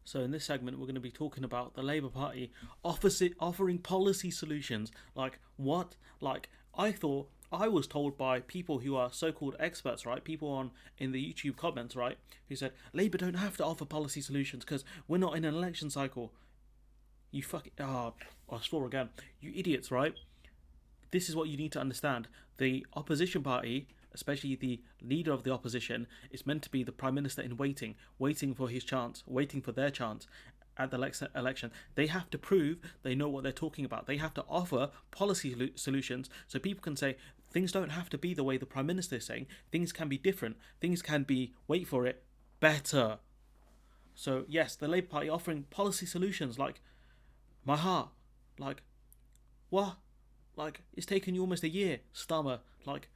So in this segment, we're going to be talking about the Labour Party offering policy solutions. Like what? Like I was told by people who are so-called experts, right? People on in the YouTube comments, right, who said Labour don't have to offer policy solutions because we're not in an election cycle. You fucking I swore again. You idiots, right? This is what you need to understand. The opposition party, especially the leader of the opposition, is meant to be the prime minister in waiting, waiting for his chance, waiting for their chance at the election. They have to prove they know what they're talking about. They have to offer policy solutions so people can say things don't have to be the way the prime minister is saying. Things can be different. Things can be, wait for it, better. So yes, the Labour Party offering policy solutions like my heart, like what? Like it's taken you almost a year, stammer. Like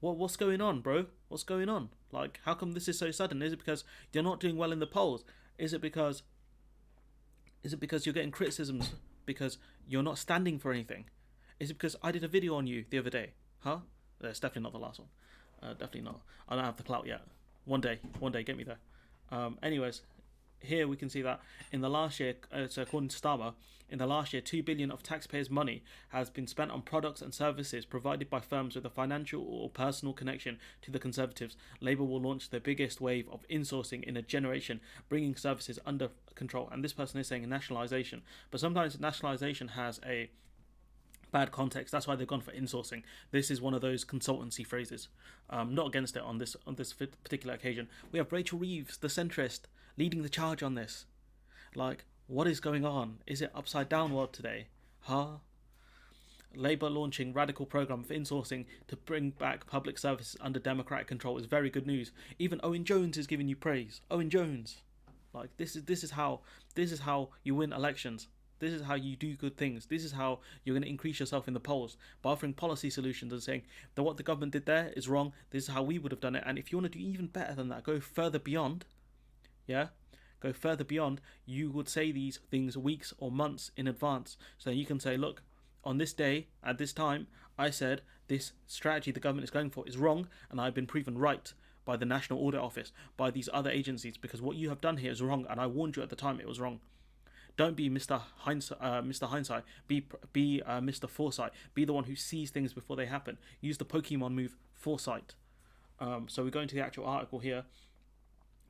what's going on, bro? What's going on? Like how come this is so sudden? Is it because you're not doing well in the polls? Is it because you're getting criticisms because you're not standing for anything? Is it because I did a video on you the other day? Huh? That's definitely not the last one. Definitely not. I don't have the clout yet. One day, get me there. Anyways, here we can see that in the last year, so according to Starmer, in the last year, 2 billion of taxpayers' money has been spent on products and services provided by firms with a financial or personal connection to the Conservatives. Labour will launch the biggest wave of insourcing in a generation, bringing services under control. And this person is saying nationalisation, but sometimes nationalisation has a bad context. That's why they've gone for insourcing. This is one of those consultancy phrases. Not against it on this particular occasion. We have Rachel Reeves, the centrist, leading the charge on this. Like, what is going on? Is it upside down world today? Huh? Labour launching radical programme for insourcing to bring back public services under democratic control is very good news. Even Owen Jones is giving you praise. Owen Jones. Like this is how you win elections. This is how you do good things. This is how you're going to increase yourself in the polls by offering policy solutions and saying that what the government did there is wrong. This is how we would have done it. And if you want to do even better than that, go further beyond. Yeah, go further beyond. You would say these things weeks or months in advance, so you can say, look, on this day at this time, I said this strategy the government is going for is wrong, and I've been proven right by the National Audit Office, by these other agencies, because what you have done here is wrong, and I warned you at the time it was wrong. Don't be Mr. Hindsight. Be Mr. Foresight. Be the one who sees things before they happen. Use the Pokemon move Foresight. So we go into the actual article here.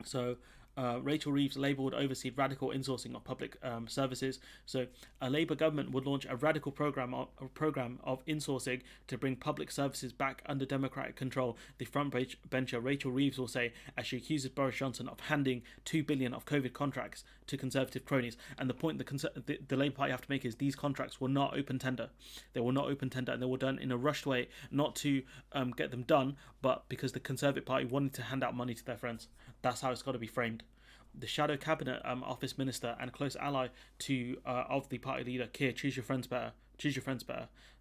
So Rachel Reeves, Labour would oversee radical insourcing of public services. So a Labour government would launch a radical program of insourcing to bring public services back under democratic control, the front bencher Rachel Reeves will say, as she accuses Boris Johnson of handing 2 billion of COVID contracts to Conservative cronies. And the point the Labour Party have to make is these contracts were not open tender. They were not open tender, and they were done in a rushed way, not to get them done, but because the Conservative Party wanted to hand out money to their friends. That's how it's got to be framed. The shadow cabinet office minister and close ally to of the party leader Keir, choose your friends better.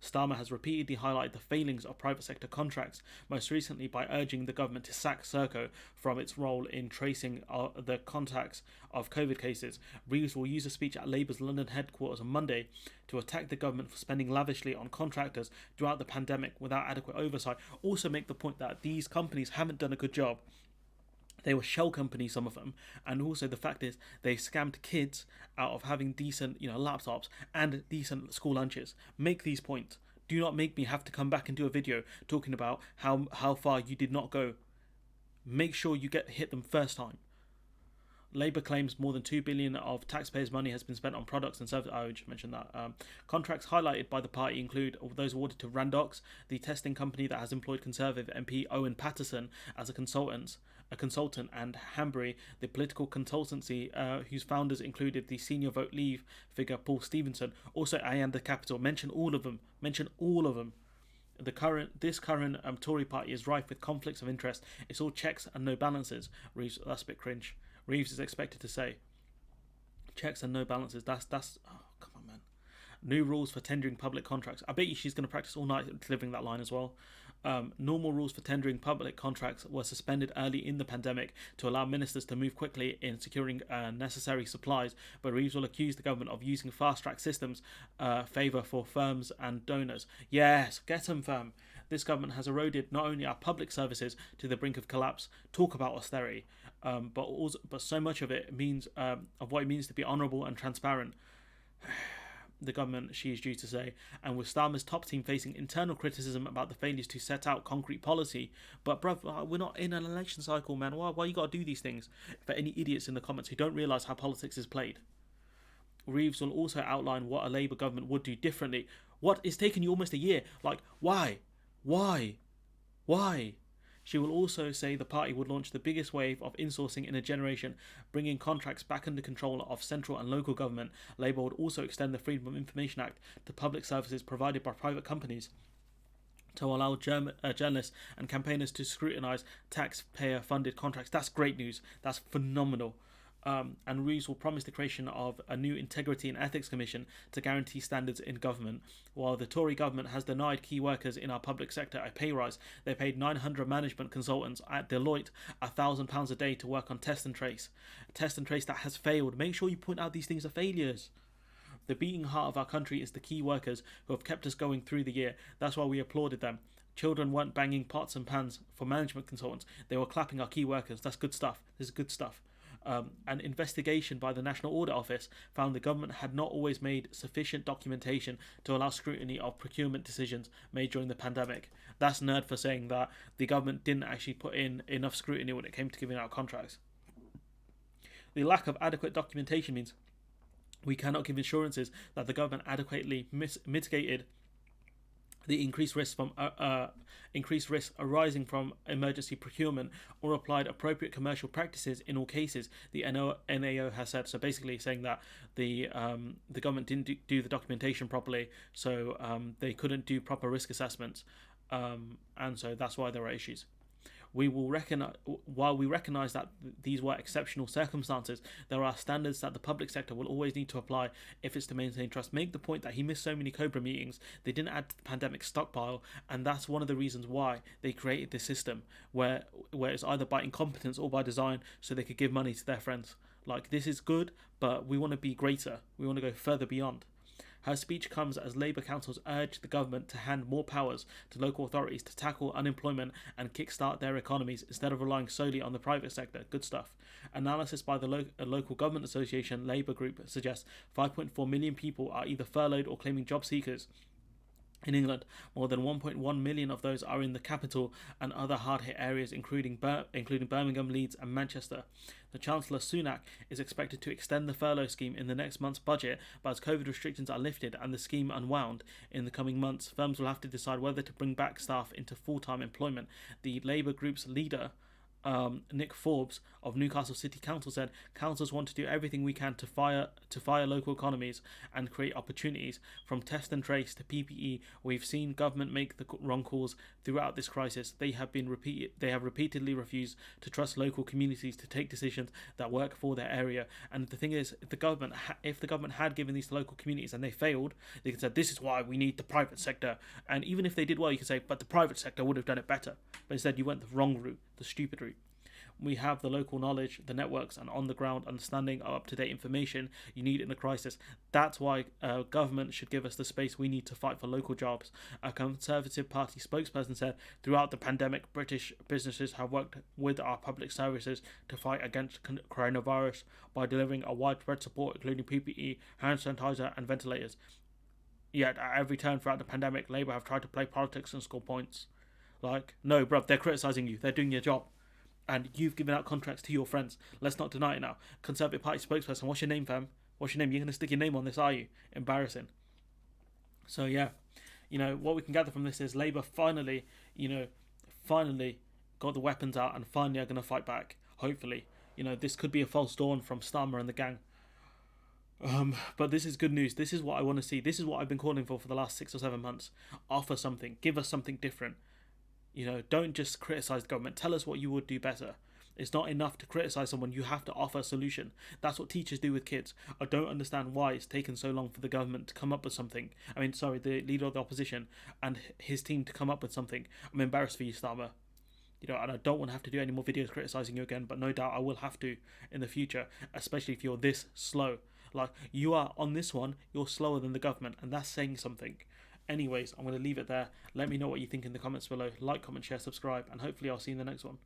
Starmer has repeatedly highlighted the failings of private sector contracts, most recently by urging the government to sack Serco from its role in tracing the contacts of COVID cases. Reeves will use a speech at Labour's London headquarters on Monday to attack the government for spending lavishly on contractors throughout the pandemic without adequate oversight. Also make the point that these companies haven't done a good job. They were shell companies, some of them, and also the fact is they scammed kids out of having decent, laptops and decent school lunches. Make these points. Do not make me have to come back and do a video talking about how far you did not go. Make sure you hit them first time. Labour claims more than 2 billion of taxpayers' money has been spent on products and services. I just mentioned that. Contracts highlighted by the party include those awarded to Randox, the testing company that has employed Conservative MP Owen Paterson as a consultant, and Hanbury, the political consultancy whose founders included the senior vote leave figure Paul Stevenson. Also, the Capital. Mention all of them. This current Tory party is rife with conflicts of interest. It's all checks and no balances. Reeves, that's a bit cringe. Reeves is expected to say checks and no balances. That's oh, come on, man. New rules for tendering public contracts. I bet you she's going to practice all night delivering that line as well. Normal rules for tendering public contracts were suspended early in the pandemic to allow ministers to move quickly in securing necessary supplies, but Reeves will accuse the government of using fast-track systems favour for firms and donors. Yes, get them, firm. This government has eroded not only our public services to the brink of collapse, talk about austerity, but so much of it means of what it means to be honourable and transparent. The government, she is due to say, and with Starmer's top team facing internal criticism about the failures to set out concrete policy. But bruv, we're not in an election cycle, man. Why you gotta do these things? For any idiots in the comments who don't realise how politics is played. Reeves will also outline what a Labour government would do differently. What is taking you almost a year? Like, why? Why? Why? She will also say the party would launch the biggest wave of insourcing in a generation, bringing contracts back under control of central and local government. Labour would also extend the Freedom of Information Act to public services provided by private companies to allow journalists and campaigners to scrutinise taxpayer-funded contracts. That's great news. That's phenomenal. And Reeves will promise the creation of a new Integrity and Ethics Commission to guarantee standards in government. While the Tory government has denied key workers in our public sector a pay rise, they paid 900 management consultants at Deloitte £1,000 a day to work on test and trace. Test and trace that has failed. Make sure you point out these things are failures. The beating heart of our country is the key workers who have kept us going through the year. That's why we applauded them. Children weren't banging pots and pans for management consultants. They were clapping our key workers. That's good stuff. This is good stuff. An investigation by the National Audit Office found the government had not always made sufficient documentation to allow scrutiny of procurement decisions made during the pandemic. That's nerd for saying that the government didn't actually put in enough scrutiny when it came to giving out contracts. The lack of adequate documentation means we cannot give assurances that the government adequately mitigated the increased risk arising from emergency procurement or applied appropriate commercial practices in all cases, the NAO has said. So basically saying that the government didn't do the documentation properly, so they couldn't do proper risk assessments, and so that's why there are issues. While we recognise that these were exceptional circumstances, there are standards that the public sector will always need to apply if it's to maintain trust. Make the point that he missed so many COBRA meetings, they didn't add to the pandemic stockpile, and that's one of the reasons why they created this system where it's either by incompetence or by design, so they could give money to their friends. Like, this is good, but we want to be greater. We want to go further beyond. Her speech comes as Labour councils urge the government to hand more powers to local authorities to tackle unemployment and kickstart their economies instead of relying solely on the private sector. Good stuff. Analysis by the Local Government Association Labour Group suggests 5.4 million people are either furloughed or claiming job seekers. In England, more than 1.1 million of those are in the capital and other hard-hit areas, including Birmingham, Leeds and Manchester. The Chancellor Sunak is expected to extend the furlough scheme in the next month's budget, but as COVID restrictions are lifted and the scheme unwound in the coming months, firms will have to decide whether to bring back staff into full-time employment. The Labour group's leader, Nick Forbes of Newcastle City Council, said councils want to do everything we can to fire local economies and create opportunities. From test and trace to PPE, we've seen government make the wrong calls throughout this crisis. They have repeatedly refused to trust local communities to take decisions that work for their area. And the thing is, if the government had given these to local communities and they failed, they could say this is why we need the private sector. And even if they did well, you could say, but the private sector would have done it better. But instead, you went the wrong route, the stupid route. We have the local knowledge, the networks, and on-the-ground understanding of up-to-date information you need in a crisis. That's why government should give us the space we need to fight for local jobs. A Conservative Party spokesperson said, throughout the pandemic, British businesses have worked with our public services to fight against coronavirus by delivering a widespread support, including PPE, hand sanitizer, and ventilators. Yet, at every turn throughout the pandemic, Labour have tried to play politics and score points. Like, no, bruv, they're criticising you. They're doing your job. And you've given out contracts to your friends. Let's not deny it now. Conservative Party spokesperson, what's your name, fam? What's your name? You're going to stick your name on this, are you? Embarrassing. So, yeah. What we can gather from this is Labour finally got the weapons out and finally are going to fight back. Hopefully. This could be a false dawn from Starmer and the gang. But this is good news. This is what I want to see. This is what I've been calling for the last 6 or 7 months. Offer something. Give us something different. Don't just criticise the government. Tell us what you would do better. It's not enough to criticise someone. You have to offer a solution. That's what teachers do with kids. I don't understand why it's taken so long for the government to come up with something. The leader of the opposition and his team to come up with something. I'm embarrassed for you, Starmer. And I don't want to have to do any more videos criticising you again, but no doubt I will have to in the future, especially if you're this slow. Like, you are on this one, you're slower than the government, and that's saying something. Anyways, I'm going to leave it there. Let me know what you think in the comments below. Like, comment, share, subscribe, and hopefully I'll see you in the next one.